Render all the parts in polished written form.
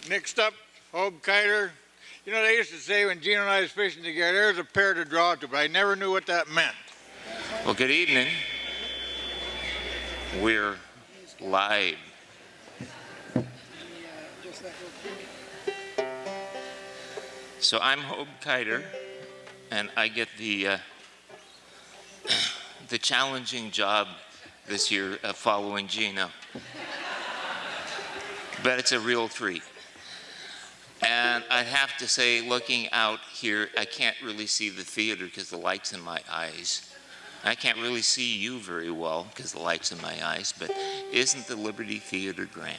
Mixed up, Hobe, Kytr. You know, they used to say when Gino and I was fishing together, there's a pair to draw to, but I never knew what that meant. Well, good evening. We're live. So I'm Hobe Kytr, and I get the challenging job this year of following Gino. But it's a real treat. And I have to say, looking out here, I can't really see the theater because the light's in my eyes. I can't really see you very well because the light's in my eyes, but isn't the Liberty Theater grand?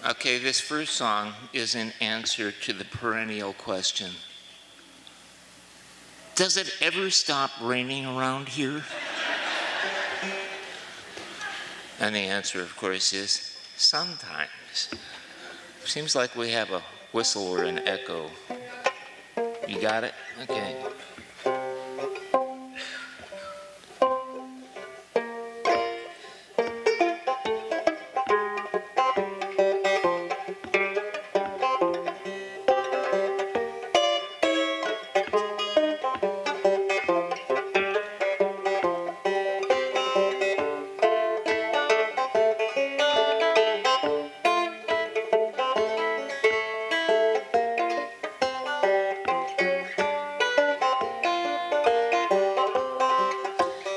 Okay, this first song is in answer to the perennial question, does it ever stop raining around here? And the answer, of course, is sometimes. Seems like we have a whistle or an echo. You got it? Okay.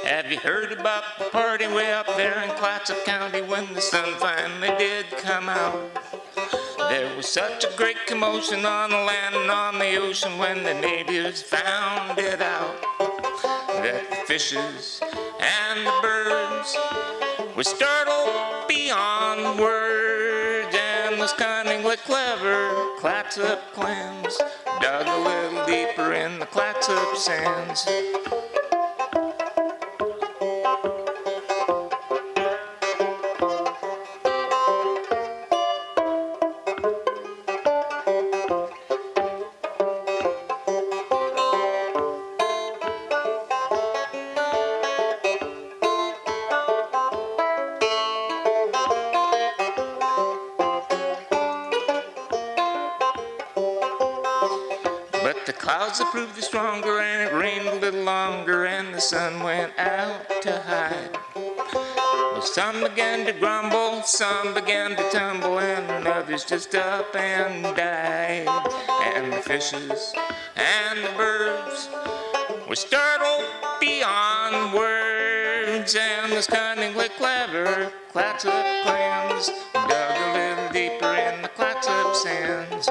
Have you heard about the party way up there in Clatsop County when the sun finally did come out? There was such a great commotion on the land and on the ocean when the natives found it out, that the fishes and the birds were startled beyond words, and those cunningly clever Clatsop clams dug a little deeper in the Clatsop sands. But the clouds have proved stronger, and it rained a little longer, and the sun went out to hide. Well, some began to grumble, some began to tumble, and others just up and died. And the fishes and the birds were startled beyond words, and those cunningly clever Clatsop clams dug a little deeper in the Clatsop sands.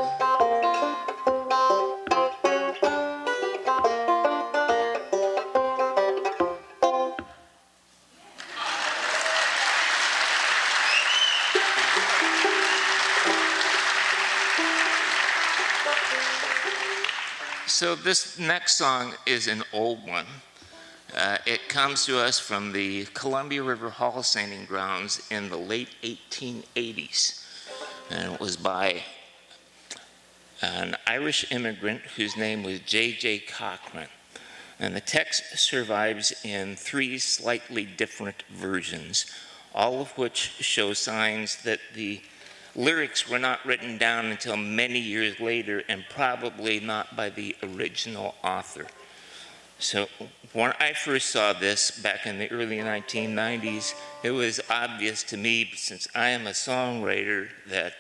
So this next song is an old one. It comes to us from the Columbia River Hall seining grounds in the late 1880s. And it was by an Irish immigrant whose name was J.J. Cochran. And the text survives in 3 slightly different versions, all of which show signs that the lyrics were not written down until many years later, and probably not by the original author. So when I first saw this back in the early 1990s, it was obvious to me, since I am a songwriter, that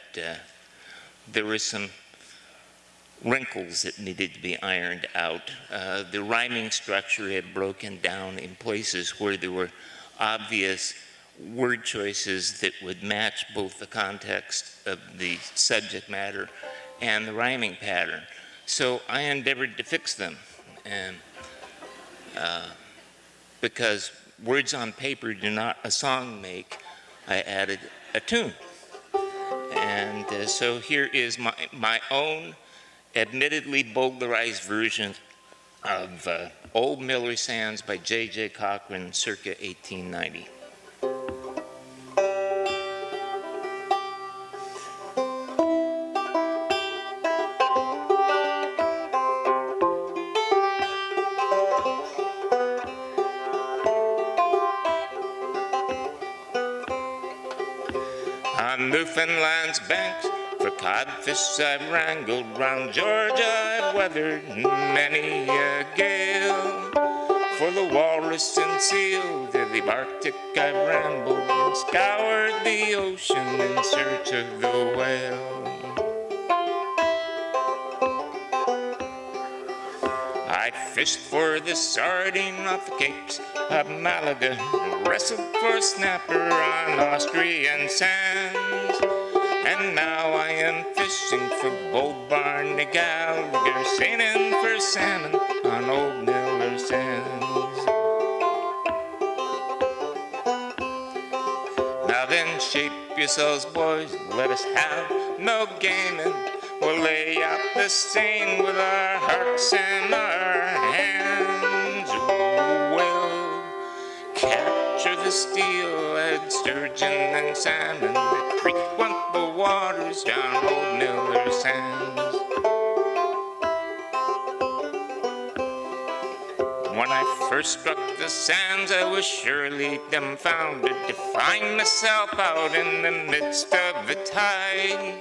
there were some wrinkles that needed to be ironed out. The rhyming structure had broken down in places where there were obvious word choices that would match both the context of the subject matter and the rhyming pattern. So I endeavored to fix them, and because words on paper do not a song make, I added a tune. And so here is my own admittedly bowdlerized version of Old Miller Sands by J.J. Cochran circa 1890. Newfoundland's banks. For codfish I've wrangled, round Georgia I've weathered many a gale. For the walrus and seal to the Arctic I've rambled, and scoured the ocean in search of the whale. I fished for the sardine off the capes of Malaga, and wrestled for snapper on Austrian sands. And now I am fishing for Bull Barney Gallagher, sailing for salmon on old Miller Sands. Now then, shape yourselves, boys, let us have no gaming. We'll lay out the seine with our hearts and our hands. We'll capture the steelhead, sturgeon, and salmon that frequent the waters down old Miller Sands. When I first struck the sands, I was surely dumbfounded to find myself out in the midst of the tide.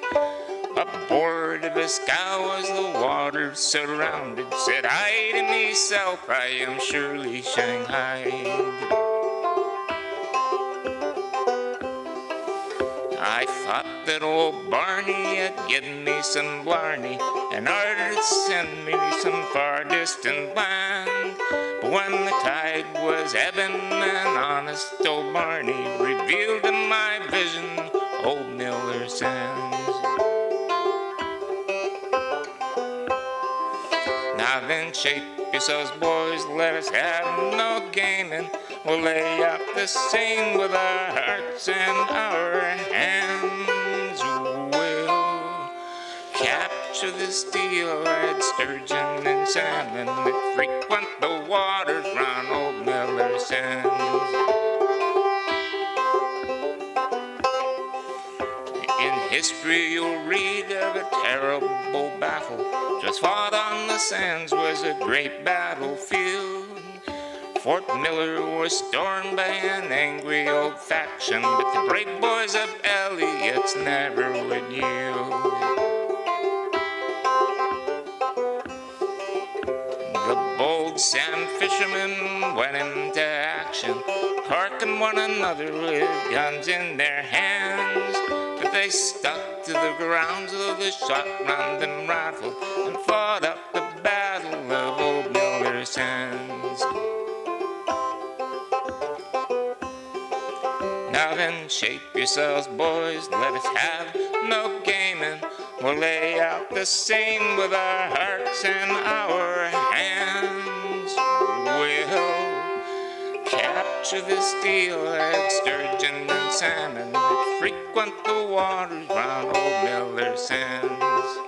Aboard of a scow as the water surrounded, said I to myself, I am surely shanghaied. I thought that old Barney had given me some blarney, and ordered to send me some far distant land. But when the tide was ebbing, and honest old Barney revealed to my vision old Miller Sands. Now then, shape yourselves, boys, let us have no gaming. We'll lay out the seine with our hearts and our hands. We'll capture the steelhead, sturgeon, and salmon that frequent the waters round old Miller Sands. In history you'll read of a terrible battle. Just fought on the sands was a great battlefield. Fort Miller was stormed by an angry old faction, but the brave boys of Elliott's never would yield. The bold sand fishermen went into action, harking one another with guns in their hands. But they stuck to the ground till the shot round them rattled, and fought up the battle of old Miller Sands. Now then, shape yourselves, boys, let us have no gaming. We'll lay out the seine with our hearts and our hands. We'll capture the steelhead, sturgeon, and salmon that frequent the waters round old Miller Sands.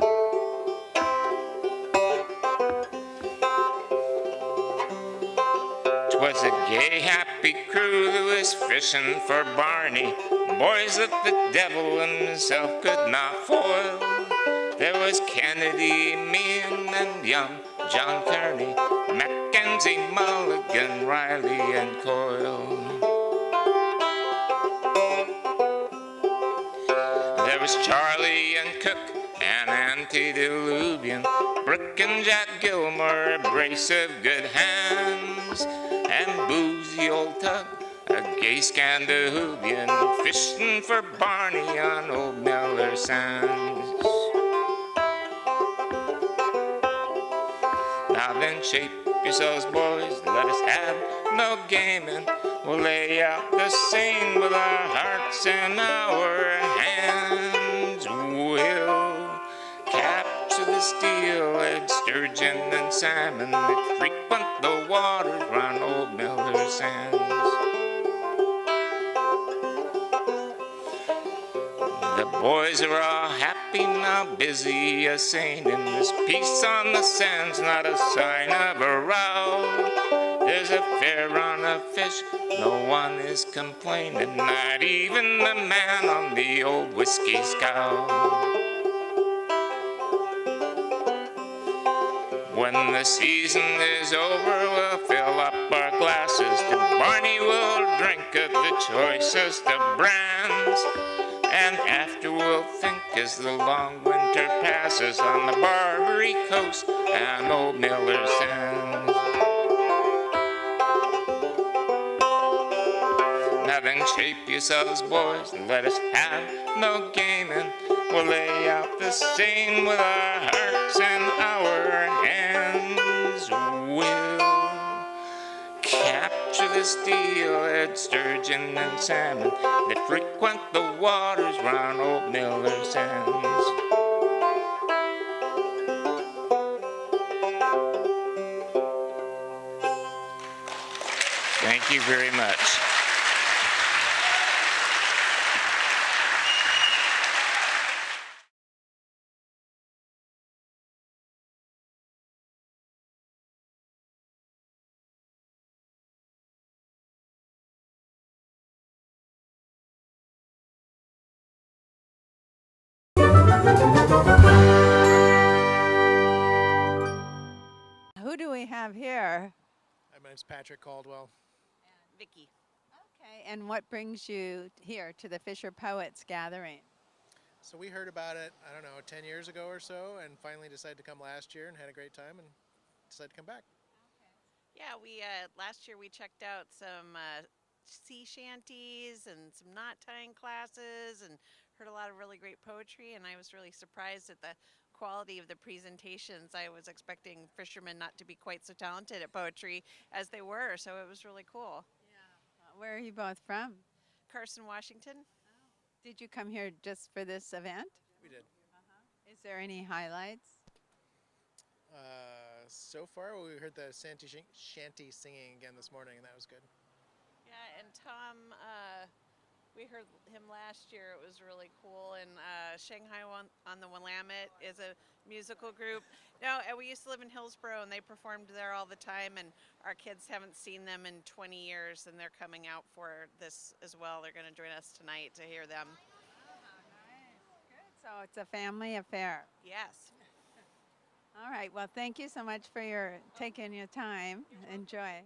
'Twas a gay, happy crew that was fishing for Barney, boys that the devil himself could not foil. There was Kennedy, Meehan, and young John Kearney, Mackenzie, Mulligan, Riley, and Coyle. There was Charlie and Cook and Antediluvian, Brooke and Jack Gilmore, a brace of good hands, and Boozy Old Tug, a gay Scandinavian, fishing for Barney on old Miller Sands. Now then, shape yourselves, boys, let us have no gaming. We'll lay out the seine with our hearts and our hands. We'll capture the steelhead, sturgeon, and salmon that frequent the waters round old Miller Sands. The boys are all happy now, busy a-sailing. There's peace on the sands, not a sign of a row. There's a fair run of fish, no one is complaining, not even the man on the old whiskey scow. When the season is over, we'll fill up our glasses to Barney. We'll drink of the choicest of brands, and after laughter we'll think as the long winter passes on the Barbary coast and old Miller sands. Now then shape yourselves, boys, and let us have no gaming. We'll lay out the scene with our hearts and our hands. We'll capture the steelhead, sturgeon, and salmon that frequent the waters round old Miller sands. Thank you very much. Who do we have here? Hi, my name's Patrick Caldwell. Vicky. Okay, and what brings you here to the Fisher Poets Gathering? So we heard about it, I don't know, 10 years ago or so, and finally decided to come last year and had a great time and decided to come back. Yeah, we last year we checked out some sea shanties and some knot tying classes and heard a lot of really great poetry, and I was really surprised at the quality of the presentations. I was expecting fishermen not to be quite so talented at poetry as they were, so it was really cool. Where are you both from? Carson, Washington. Did you come here just for this event? We did. Is there any highlights? So far, we heard the shanty singing again this morning, and that was good. Yeah, and Tom, we heard him last year. It was really cool. And Shanghai on the Willamette is a musical group. No, we used to live in Hillsborough, and they performed there all the time. And our kids haven't seen them in 20 years, and they're coming out for this as well. They're going to join us tonight to hear them. Good. So it's a family affair. Yes. All right. Well, thank you so much for taking your time. Enjoy.